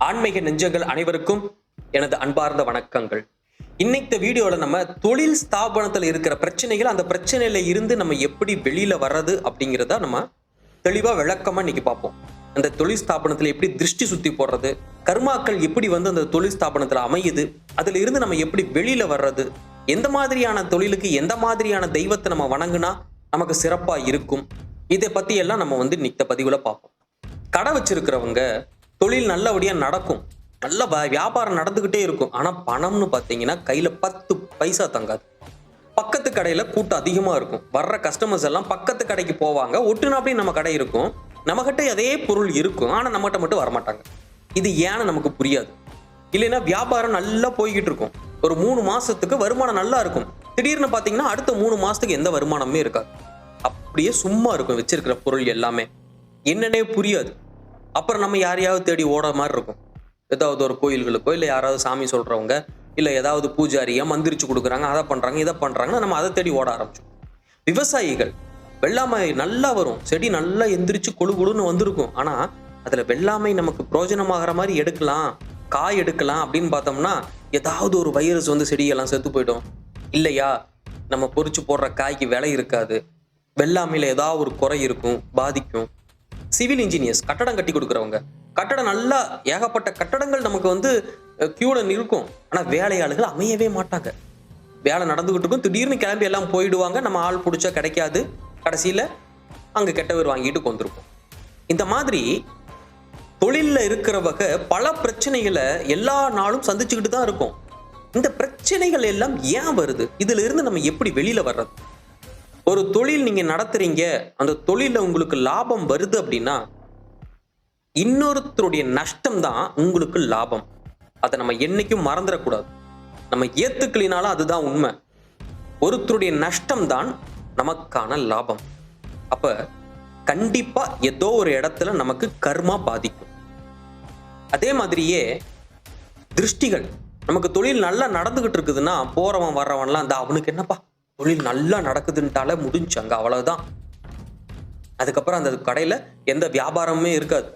ஆன்மீக நெஞ்சங்கள் அனைவருக்கும் எனது அன்பார்ந்த வணக்கங்கள். இன்னைக்கு வீடியோல நம்ம தொழில் ஸ்தாபனத்தில் இருக்கிற பிரச்சனைகள், அந்த பிரச்சனையில இருந்து நம்ம எப்படி வெளியில வர்றது அப்படிங்கிறத நம்ம தெளிவா விளக்கமா இன்னைக்கு பார்ப்போம். அந்த தொழில் ஸ்தாபனத்துல எப்படி திருஷ்டி சுத்தி போடுறது, கர்மாக்கள் எப்படி அந்த தொழில் ஸ்தாபனத்துல அமையுது, அதுல இருந்து நம்ம எப்படி வெளியில வர்றது, எந்த மாதிரியான தொழிலுக்கு எந்த மாதிரியான தெய்வத்தை நம்ம வணங்குனா நமக்கு சிறப்பா இருக்கும், இதை பத்தி எல்லாம் நம்ம இன்னைக்கு பதிவுல பார்ப்போம். கடை வச்சிருக்கிறவங்க தொழில் நல்லபடியா நடக்கும், நல்ல வியாபாரம் நடந்துகிட்டே இருக்கும். ஆனா பணம்னு பாத்தீங்கன்னா கையில 10 பைசா தங்காது. பக்கத்து கடையில கூட்டம் அதிகமா இருக்கும். வர்ற கஸ்டமர்ஸ் எல்லாம் பக்கத்து கடைக்கு போவாங்க. ஒட்டுனாப்படி நம்ம கடை இருக்கும், நம்ம கிட்ட அதே பொருள் இருக்கும், ஆனா நம்மகிட்ட மட்டும் வரமாட்டாங்க. இது ஏன்னு நமக்கு புரியாது. இல்லைன்னா வியாபாரம் நல்லா போய்கிட்டு இருக்கும், ஒரு 3 மாசத்துக்கு வருமானம் நல்லா இருக்கும். திடீர்னு பாத்தீங்கன்னா அடுத்த 3 மாசத்துக்கு எந்த வருமானமே இருக்காது. அப்படியே சும்மா இருக்கும் வச்சிருக்கிற பொருள் எல்லாமே, என்னன்னே புரியாது. அப்புறம் நம்ம யாரையாவது தேடி ஓட மாதிரி இருக்கும். ஏதாவது ஒரு கோயில்களுக்கோ இல்லை யாராவது சாமி சொல்றவங்க இல்லை ஏதாவது பூஜாரியா மந்திரிச்சு கொடுக்குறாங்க, அதை பண்றாங்க இதை பண்றாங்கன்னா நம்ம அதை தேடி ஓட ஆரம்பிச்சோம். விவசாயிகள் வெள்ளாமை நல்லா வரும், செடி நல்லா எந்திரிச்சு கொழு கொழுன்னு வந்திருக்கும். ஆனா அதுல வெள்ளாமை நமக்கு பிரயோஜனமாகற மாதிரி எடுக்கலாம், காய் எடுக்கலாம் அப்படின்னு பார்த்தோம்னா ஏதாவது ஒரு வைரஸ் செடியெல்லாம் செத்து போயிடும். இல்லையா நம்ம பொறிச்சு போடுற காய்க்கு விலை இருக்காது, வெள்ளாமையில ஏதாவது ஒரு குறை இருக்கும், பாதிக்கும். சிவில் இன்ஜினியர்ஸ் கட்டடம் கட்டி கொடுக்குறவங்க, கட்டடம் நல்லா ஏகப்பட்ட கட்டடங்கள் நமக்கு கியூல இருக்கும், ஆனா வேலையாளர்கள் அமையவே மாட்டாங்க. வேலை நடந்துகிட்டு இருக்கும், திடீர்னு கிளம்பி எல்லாம் போயிடுவாங்க. நம்ம ஆள் பிடிச்சா கிடைக்காது, கடைசியில அங்க கெட்டவர் வாங்கிட்டு கொண்டிருக்கும். இந்த மாதிரி தொழில்ல இருக்கிறவங்க பல பிரச்சனைகளை எல்லா நாளும் சந்திச்சுக்கிட்டு தான் இருக்கும். இந்த பிரச்சனைகள் எல்லாம் ஏன் வருது, இதுல இருந்து நம்ம எப்படி வெளியில வர்றது? ஒரு தொழில் நீங்க நடத்துறீங்க, அந்த தொழில உங்களுக்கு லாபம் வருது அப்படின்னா இன்னொருத்தருடைய நஷ்டம் தான் உங்களுக்கு லாபம். அதை நம்ம என்னைக்கும் மறந்துடக்கூடாது. நம்ம ஏத்துக்கலினாலும் அதுதான் உண்மை. ஒருத்தருடைய நஷ்டம் தான் நமக்கான லாபம். அப்ப கண்டிப்பா ஏதோ ஒரு இடத்துல நமக்கு கர்மா பாதிக்கும். அதே மாதிரியே திருஷ்டிகள், நமக்கு தொழில் நல்லா நடந்துகிட்டு இருக்குதுன்னா போறவன் வர்றவன்லாம் அந்த அவனுக்கு என்னப்பா தொழில் நல்லா நடக்குதுன்ட்டால முடிஞ்சு அங்க அவ்வளவுதான். அதுக்கப்புறம் அந்த கடையில எந்த வியாபாரமுமே இருக்காது.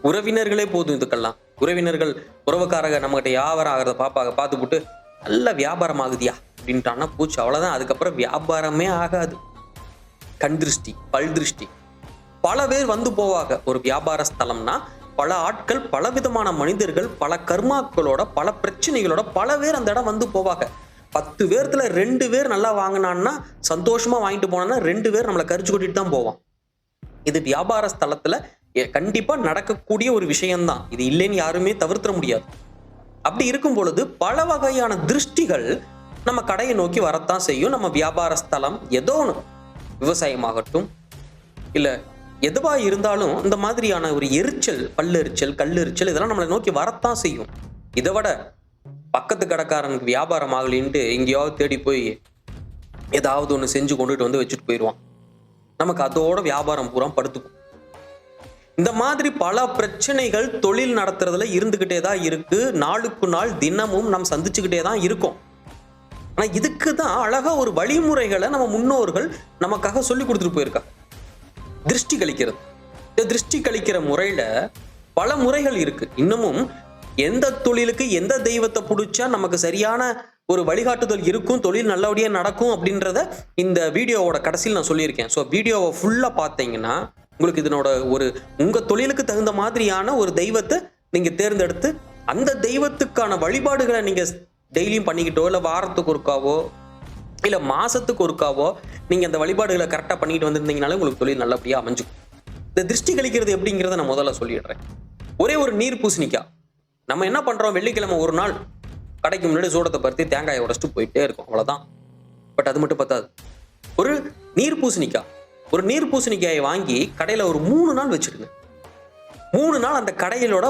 உறவினர்களே போதும் இதுக்கெல்லாம். உறவினர்கள் உறவுக்காரங்க நம்மகிட்ட வியாபாரம் ஆகிறத பார்த்து போட்டு நல்ல வியாபாரம் ஆகுதியா அப்படின்ட்டான்னா பூச்சி அவ்வளவுதான். அதுக்கப்புறம் வியாபாரமே ஆகாது. கண் திருஷ்டி, பல் திருஷ்டி, பல பேர் போவாங்க. ஒரு வியாபார ஸ்தலம்னா பல ஆட்கள், பல விதமான மனிதர்கள், பல கர்மாக்களோட, பல பிரச்சனைகளோட பல பேர் அந்த இடம் போவாங்க. 10 பேர்த்துல 2 பேர் நல்லா வாங்கினான்னா சந்தோஷமா வாங்கிட்டு போனா 2 பேர் நம்மளை கரிச்சு கொட்டிட்டு தான் போவான். இது வியாபார ஸ்தலத்துல கண்டிப்பா நடக்கக்கூடிய ஒரு விஷயம்தான். இது இல்லைன்னு யாருமே தவிர்த்திட முடியாது. அப்படி இருக்கும் பொழுது பல வகையான திருஷ்டிகள் நம்ம கடையை நோக்கி வரத்தான் செய்யும். நம்ம வியாபார ஸ்தலம் ஏதோ ஒன்று, விவசாயமாகட்டும் இல்ல எதுவா இருந்தாலும் இந்த மாதிரியான ஒரு எரிச்சல், பல்லெரிச்சல், கல்லெரிச்சல் இதெல்லாம் நம்மளை நோக்கி வரத்தான் செய்யும். இதை விட பக்கத்து கடைக்காரனுக்கு வியாபாரம் ஆகலின்ட்டு எங்கேயாவது தேடி போய் ஏதாவது ஒன்று செஞ்சு கொண்டுட்டு வச்சுட்டு போயிடுவான். நமக்கு அதோட வியாபாரம் பூரா படுத்துக்கும். இந்த மாதிரி பல பிரச்சனைகள் தொழில் நடத்துறதுல இருந்துகிட்டே தான் இருக்கு. நாளுக்கு நாள் தினமும் நாம் சந்திச்சுக்கிட்டே தான் இருக்கோம். ஆனா இதுக்கு தான் அழகா ஒரு வழிமுறைகளை நம்ம முன்னோர்கள் நமக்காக சொல்லி கொடுத்துட்டு போயிருக்காங்க. திருஷ்டி கழிக்கிறது. இந்த திருஷ்டி கழிக்கிற முறையில பல முறைகள் இருக்கு. இன்னமும் எந்த தொழிலுக்கு எந்த தெய்வத்தை பிடிச்சா நமக்கு சரியான ஒரு வழிகாட்டுதல் இருக்கும், தொழில் நல்லபடியா நடக்கும் அப்படின்றத இந்த வீடியோவோட கடைசியில் நான் சொல்லியிருக்கேன். ஸோ வீடியோவை ஃபுல்லா பார்த்தீங்கன்னா உங்களுக்கு இதனோட உங்க தொழிலுக்கு தகுந்த மாதிரியான ஒரு தெய்வத்தை நீங்க தேர்ந்தெடுத்து அந்த தெய்வத்துக்கான வழிபாடுகளை நீங்க டெய்லியும் பண்ணிக்கிட்டோ இல்லை வாரத்துக்கு ஒருக்காவோ இல்லை மாசத்துக்கு ஒருக்காவோ நீங்க அந்த வழிபாடுகளை கரெக்டாக பண்ணிட்டு வந்திருந்தீங்கனாலே உங்களுக்கு தொழில் நல்லபடியா அமைஞ்சுக்கும். இந்த திருஷ்டி கழிக்கிறது எப்படிங்கிறத நான் முதல்ல சொல்லிடுறேன். ஒரே ஒரு நீர் பூசணிக்காய். நம்ம என்ன பண்றோம், வெள்ளிக்கிழமை ஒரு நாள் கடைக்கு முன்னாடி சூடத்தை பருத்தி தேங்காயை உடைச்சிட்டு போயிட்டே இருக்கும், அவ்வளவுதான். பட் அது மட்டும் பத்தாது. ஒரு நீர் பூசணிக்காயை வாங்கி கடையில ஒரு 3 நாள் வச்சிருங்க. 3 நாள் அந்த கடையிலோட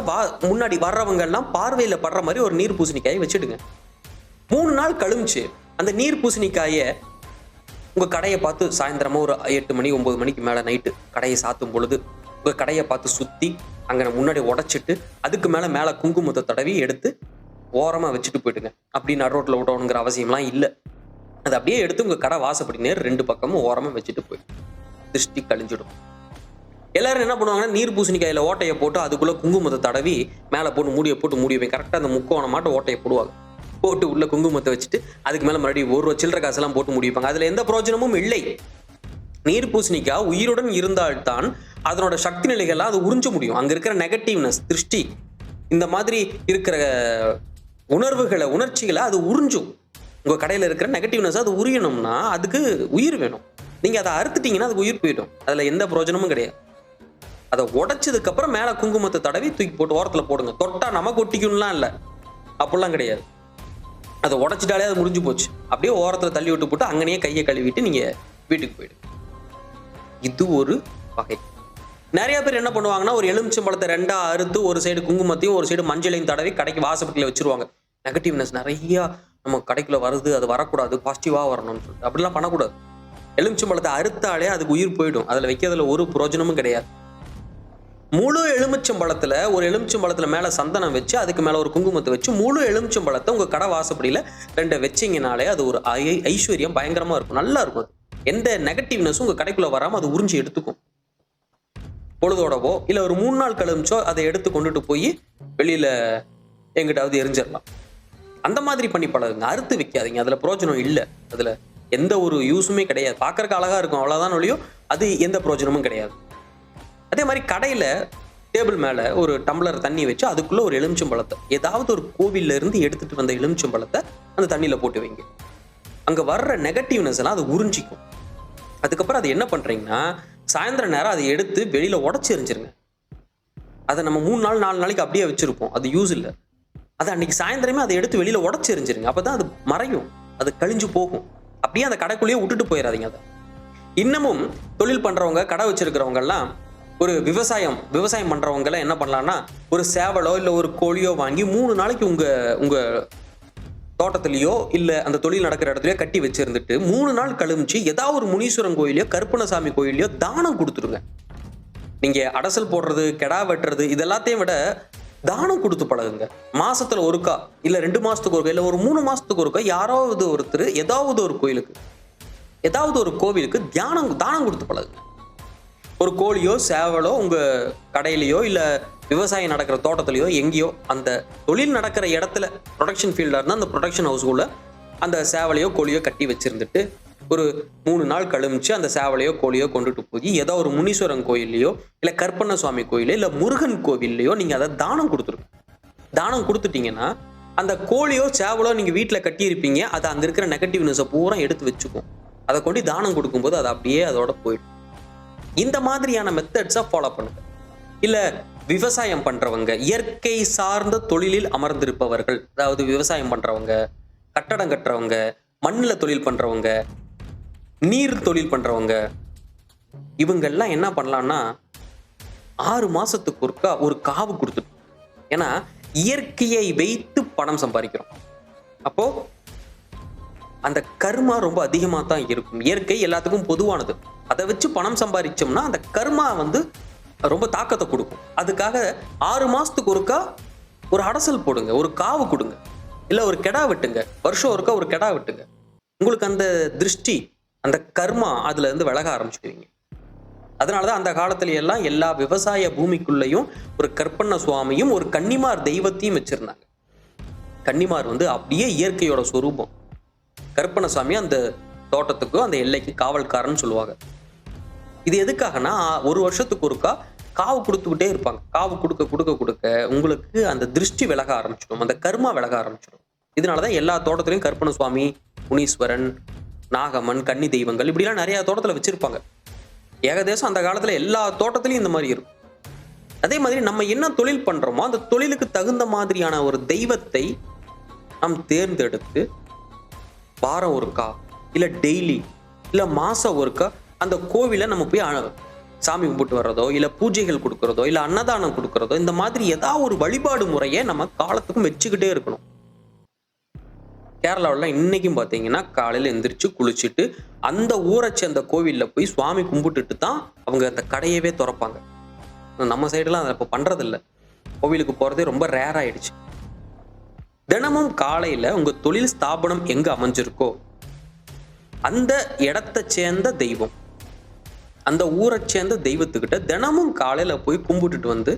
முன்னாடி வர்றவங்க எல்லாம் பார்வையில படுற மாதிரி ஒரு நீர் பூசணிக்காயை வச்சிடுங்க. 3 நாள் கழிச்சு அந்த நீர் பூசணிக்காயை உங்க கடையை பார்த்து சாயந்தரமா ஒரு 8 மணி 9 மணிக்கு மேல நைட்டு கடையை சாத்தும் பொழுது உங்க கடையை பார்த்து சுத்தி அங்க முன்னாடி உடைச்சிட்டு அதுக்கு மேல குங்குமத்தை தடவி எடுத்து ஓரமா வச்சுட்டு போயிடுங்க. அப்படி நடுரோட்டில் விட்டணுங்கிற அவசியம்லாம் இல்லை. அதை அப்படியே எடுத்து உங்க கடை வாசப்படி நேர் 2 பக்கமும் ஓரமா வச்சுட்டு போயிடும். திருஷ்டி கழிஞ்சிடும். எல்லாரும் என்ன பண்ணுவாங்கன்னா நீர் பூசணிக்காயில ஓட்டையை போட்டு அதுக்குள்ள குங்குமத்தை தடவி மேலே போட்டு மூடியை போட்டு மூடி வைப்பேன். கரெக்டாக அந்த முக்கோணம் மாட்ட ஓட்டையை போடுவாங்க. போட்டு உள்ள குங்குமத்தை வச்சுட்டு அதுக்கு மேலே மறுபடியும் ஒரு சில்லற காசெல்லாம் போட்டு மூடி வைப்பாங்க. அதில் எந்த பிரயோஜனமும் இல்லை. நீர் பூசணிக்காய் உயிருடன் இருந்தால்தான் அதனோட சக்தி நிலைகள்லாம் அது உறிஞ்ச முடியும். அங்கே இருக்கிற நெகட்டிவ்னஸ், திருஷ்டி, இந்த மாதிரி இருக்கிற உணர்வுகளை, உணர்ச்சிகளை அது உறிஞ்சும். உங்கள் கடையில் இருக்கிற நெகட்டிவ்னஸ் அது உரியணும்னா அதுக்கு உயிர் வேணும். நீங்கள் அதை அறுத்துட்டீங்கன்னா அதுக்கு உயிர் போயிடும். அதில் எந்த பிரயோஜனமும் கிடையாது. அதை உடைச்சதுக்கு அப்புறம் மேலே குங்குமத்தை தடவி தூக்கி போட்டு ஓரத்தில் போடுங்க. தொட்டா நமக்கு ஒட்டிக்கணும்லாம் இல்லை, அப்படிலாம் கிடையாது. அதை உடைச்சிட்டாலே அது முடிஞ்சு போச்சு. அப்படியே ஓரத்தில் தள்ளி விட்டு போட்டு அங்கனையே கையை கழுவிட்டு நீங்கள் வீட்டுக்கு போயிடுங்க. இது ஒரு வகை. நிறைய பேர் என்ன பண்ணுவாங்கன்னா, ஒரு எலுமிச்சம்பழத்தை 2ஆ அறுத்து ஒரு சைடு குங்குமத்தையும் ஒரு சைடு மஞ்சளையும் தடவி கடைக்கு வாசப்பட்டியில் வச்சிருவாங்க. நெகட்டிவ்னஸ் நிறையா நம்ம கடைக்குள்ள வருது, அது வரக்கூடாது, பாசிட்டிவாக வரணும்னு சொல்லிட்டு அப்படிலாம் பண்ணக்கூடாது. எலுமிச்சம்பழத்தை அறுத்தாலே அதுக்கு உயிர் போயிடும். அதில் வைக்கிறதுல ஒரு பிரயோஜனமும் கிடையாது. முழு எலுமிச்சம்பழத்தில் ஒரு எலுமிச்சம்பழத்தில் மேலே சந்தனம் வச்சு அதுக்கு மேலே ஒரு குங்குமத்தை வச்சு முழு எலுமிச்சம்பழத்தை உங்கள் கடை வாசப்படியில் 2 வச்சிங்கனாலே அது ஒரு ஐஸ்வர்யம் பயங்கரமாக இருக்கும். நல்லா இருக்கும். அது எந்த நெகட்டிவ்னஸும் உங்கள் கடைக்குள்ளே வராமல் அது உறிஞ்சி எடுத்துக்கும். பொழுதோடவோ இல்லை ஒரு 3 நாள் கழிச்சோ அதை எடுத்து கொண்டுட்டு போய் வெளியில் எங்கிட்டாவது எரிஞ்சிடலாம். அந்த மாதிரி பண்ணி பழகுங்க. அறுத்து வைக்காதீங்க. அதில் பிரயோஜனம் இல்லை. அதில் எந்த ஒரு யூஸுமே கிடையாது. பார்க்கறக்கு அழகாக இருக்கும், அவ்வளோதான் ஒழியோ அது எந்த பிரயோஜனமும் கிடையாது. அதே மாதிரி கடையில் டேபிள் மேலே ஒரு டம்ளர் தண்ணி வச்சு அதுக்குள்ளே ஒரு எலுமிச்சம்பழத்தை, ஏதாவது ஒரு கோவிலில் இருந்து எடுத்துகிட்டு வந்த எலுமிச்சம்பழத்தை அந்த தண்ணியில் போட்டு வைங்க. அங்கே வர்ற நெகட்டிவ்னஸ் எல்லாம் அது உறிஞ்சிக்கும். அதுக்கப்புறம் அது என்ன பண்ணுறீங்கன்னா, சாயந்தரம் நேரம் அதை எடுத்து வெளியில் உடச்சி எறிஞ்சிருங்க. அதை நம்ம 3 நாள் 4 நாளைக்கு அப்படியே வச்சுருப்போம், அது யூஸ் இல்லை. அதை அன்றைக்கி சாயந்தரமே அதை எடுத்து வெளியில் உடச்சி எறிஞ்சிருங்க. அப்போ தான் அது மறையும், அது கழிஞ்சு போகும். அப்படியே அந்த கடைக்குள்ளேயே விட்டுட்டு போயிடாதீங்க. அதை இன்னமும் தொழில் பண்ணுறவங்க, கடை வச்சுருக்கிறவங்கெல்லாம், ஒரு விவசாயம் பண்ணுறவங்கெல்லாம் என்ன பண்ணலான்னா, ஒரு சேவலோ இல்லை ஒரு கோழியோ வாங்கி 3 நாளைக்கு உங்கள் தோட்டத்திலேயோ இல்லை அந்த தொழில் நடக்கிற இடத்துலையோ கட்டி வச்சுருந்துட்டு 3 நாள் கழிச்சு ஏதாவது ஒரு முனீஸ்வரன் கோயிலையோ கருப்பணசாமி கோயிலையோ தானம் கொடுத்துருங்க. நீங்கள் அடசல் போடுறது, கெடா வெட்டுறது இதெல்லாத்தையும் விட தானம் கொடுத்து பழகுங்க. மாசத்துல ஒருக்கா இல்லை 2 மாதத்துக்கு ஒருக்கா இல்லை ஒரு 3 மாதத்துக்கு ஒருக்கா யாராவது ஒருத்தர் ஏதாவது ஒரு கோயிலுக்கு, ஏதாவது ஒரு கோவிலுக்கு தானம் கொடுத்து பழகுங்க. ஒரு கோழியோ சேவலோ உங்கள் கடையிலையோ இல்லை விவசாயம் நடக்கிற தோட்டத்துலையோ எங்கேயோ அந்த தொழில் நடக்கிற இடத்துல ப்ரொடக்ஷன் ஃபீல்டாக இருந்தால் அந்த ப்ரொடக்ஷன் ஹவுஸ்குள்ளே அந்த சேவலையோ கோழியோ கட்டி வச்சுருந்துட்டு ஒரு 3 நாள் கழிச்சு அந்த சேவலையோ கோழியோ கொண்டுட்டு போய் ஏதோ ஒரு முனீஸ்வரன் கோயில்லையோ இல்லை கருப்பண்ணசுவாமி கோயிலையோ இல்லை முருகன் கோவில்லையோ நீங்கள் அதை தானம் கொடுத்துருங்க. தானம் கொடுத்துட்டீங்கன்னா அந்த கோழியோ சேவலோ நீங்கள் வீட்டில் கட்டியிருப்பீங்க, அது அங்கே இருக்கிற நெகட்டிவ்னஸை பூரா எடுத்து வச்சுக்கும். அதை கொண்டு தானம் கொடுக்கும்போது அது அப்படியே அதோட போயிடும். இந்த மாதிரியான மெத்தட்ஸை ஃபாலோ பண்ணுங்க. இல்லை விவசாயம் பண்ணுறவங்க, இயற்கை சார்ந்த தொழிலில் அமர்ந்திருப்பவர்கள், அதாவது விவசாயம் பண்ணுறவங்க, கட்டடம் கட்டுறவங்க, மண்ணில் தொழில் பண்ணுறவங்க, நீர் தொழில் பண்ணுறவங்க, இவங்கெல்லாம் என்ன பண்ணலான்னா 6 மாதத்துக்கு ஒருக்கா ஒரு காவு கொடுத்துட்டு, ஏன்னா இயற்கையை வைத்து பணம் சம்பாதிக்கிறோம். அப்போது அந்த கர்மா ரொம்ப அதிகமாக தான் இருக்கும். இயற்கை எல்லாத்துக்கும் பொதுவானது. அதை வச்சு பணம் சம்பாதிச்சோம்னா அந்த கர்மா ரொம்ப தாக்கத்தை கொடுக்கும். அதுக்காக 6 மாதத்துக்கு ஒருக்கா ஒரு அடசல் போடுங்க, ஒரு காவு கொடுங்க, இல்லை ஒரு கெடா வெட்டுங்க. வருஷம் ஒருக்கா ஒரு கெடா வெட்டுங்க. உங்களுக்கு அந்த திருஷ்டி, அந்த கர்மா அதுல இருந்து விலக ஆரம்பிச்சுடுவீங்க. அதனாலதான் அந்த காலத்துல எல்லாம் எல்லா விவசாய பூமிக்குள்ளேயும் ஒரு கற்பண்ண சுவாமியும் ஒரு கன்னிமார் தெய்வத்தையும் வச்சிருந்தாங்க. கன்னிமார் அப்படியே இயற்கையோட சொரூபம். கற்பண்ண சுவாமி அந்த தோட்டத்துக்கு அந்த எல்லைக்கு காவல்காரன்னு சொல்லுவாங்க. இது எதுக்காகனா 1 வருஷத்துக்கு ஒருக்கா காவு கொடுத்துக்கிட்டே இருப்பாங்க. காவு கொடுக்க கொடுக்க கொடுக்க உங்களுக்கு அந்த திருஷ்டி விலக ஆரம்பிச்சிடும், அந்த கர்மா விலக ஆரம்பிச்சிடும். இதனாலதான் எல்லா தோட்டத்திலையும் கற்பண்ண சுவாமி, முனீஸ்வரன், நாகம்மன், கன்னி தெய்வங்கள் இப்படிலாம் நிறைய தோட்டத்தில் வச்சிருப்பாங்க. ஏகதேசம் அந்த காலத்துல எல்லா தோட்டத்திலையும் இந்த மாதிரி இருக்கும். அதே மாதிரி நம்ம என்ன தொழில் பண்றோமோ அந்த தொழிலுக்கு தகுந்த மாதிரியான ஒரு தெய்வத்தை நாம் தேர்ந்தெடுத்து வாரம் ஒருக்கா இல்லை டெய்லி இல்லை மாசம் ஒருக்கா அந்த கோவிலை நம்ம போய் சாமி கும்பிட்டு வர்றதோ இல்லை பூஜைகள் கொடுக்கறதோ இல்லை அன்னதானம் கொடுக்கறதோ, இந்த மாதிரி ஏதாவது ஒரு வழிபாடு முறையை நம்ம காலத்துக்கும் வச்சுக்கிட்டே இருக்கணும். கேரளாவில் இன்னைக்கும் பார்த்தீங்கன்னா காலையில் எந்திரிச்சு குளிச்சுட்டு அந்த ஊரை சேர்ந்த கோவிலில் போய் சுவாமி கும்பிட்டுட்டு தான் அவங்க அந்த கடையவே திறப்பாங்க. நம்ம சைடெல்லாம் அதை இப்போ பண்ணுறதில்ல. கோவிலுக்கு போகிறதே ரொம்ப ரேர் ஆயிடுச்சு. தினமும் காலையில் உங்கள் தொழில் ஸ்தாபனம் எங்கே அமைஞ்சிருக்கோ அந்த இடத்தை சேர்ந்த தெய்வம், அந்த ஊரை சேர்ந்த தெய்வத்துக்கிட்ட தினமும் காலையில போய் கும்பிட்டுட்டு வந்து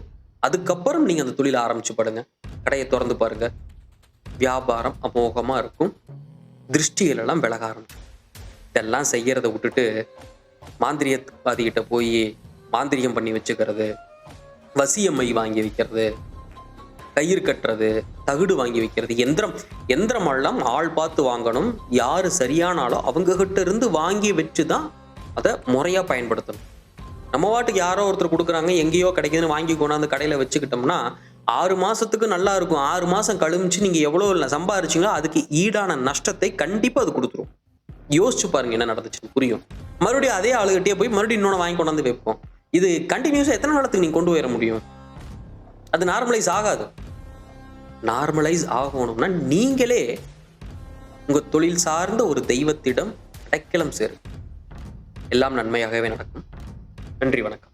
அதுக்கப்புறம் நீங்க அந்த தொழிலை ஆரம்பிச்சு பாருங்க. கடையை திறந்து பாருங்க. வியாபாரம் அமோகமா இருக்கும். திருஷ்டிகள் எல்லாம் விலக ஆரம்பிக்கும். இதெல்லாம் செய்யறதை விட்டுட்டு மாந்திரியவாதிகிட்ட போய் மாந்திரியம் பண்ணி வச்சுக்கிறது, வசியமை வாங்கி வைக்கிறது, கயிறு கட்டுறது, தகுடு வாங்கி வைக்கிறது, எந்திரம் எல்லாம் ஆள் பார்த்து வாங்கணும். யாரு சரியான ஆளோ அவங்க கிட்ட இருந்து வாங்கி வச்சுதான் அதை முறையா பயன்படுத்தணும். நம்ம வாட்டுக்கு யாரோ ஒருத்தர் கொடுக்குறாங்க, எங்கேயோ கிடைக்குதுன்னு வாங்கி கொண்டாந்து கடையில வச்சுக்கிட்டோம்னா 6 மாசத்துக்கு நல்லா இருக்கும். 6 மாசம் கழிச்சு நீங்க எவ்வளவு சம்பாரிச்சீங்களோ அதுக்கு ஈடான நஷ்டத்தை கண்டிப்பா அது கொடுத்துரும். யோசிச்சு பாருங்க என்ன நடந்துச்சுன்னு புரியும். மறுபடியும் அதே ஆளுகிட்டே போய் மறுபடியும் இன்னொன்னு வாங்கி கொண்டாந்து வைப்போம். இது கண்டினியூஸா எத்தனை காலத்துக்கு நீங்க கொண்டு வர முடியும்? அது நார்மலைஸ் ஆகாது. நார்மலைஸ் ஆகணும்னா நீங்களே உங்க தொழில் சார்ந்த ஒரு தெய்வத்திடம் அடைக்கலம் சேரு. எல்லாம் நன்மையாகவே நடக்கும். நன்றி, வணக்கம்.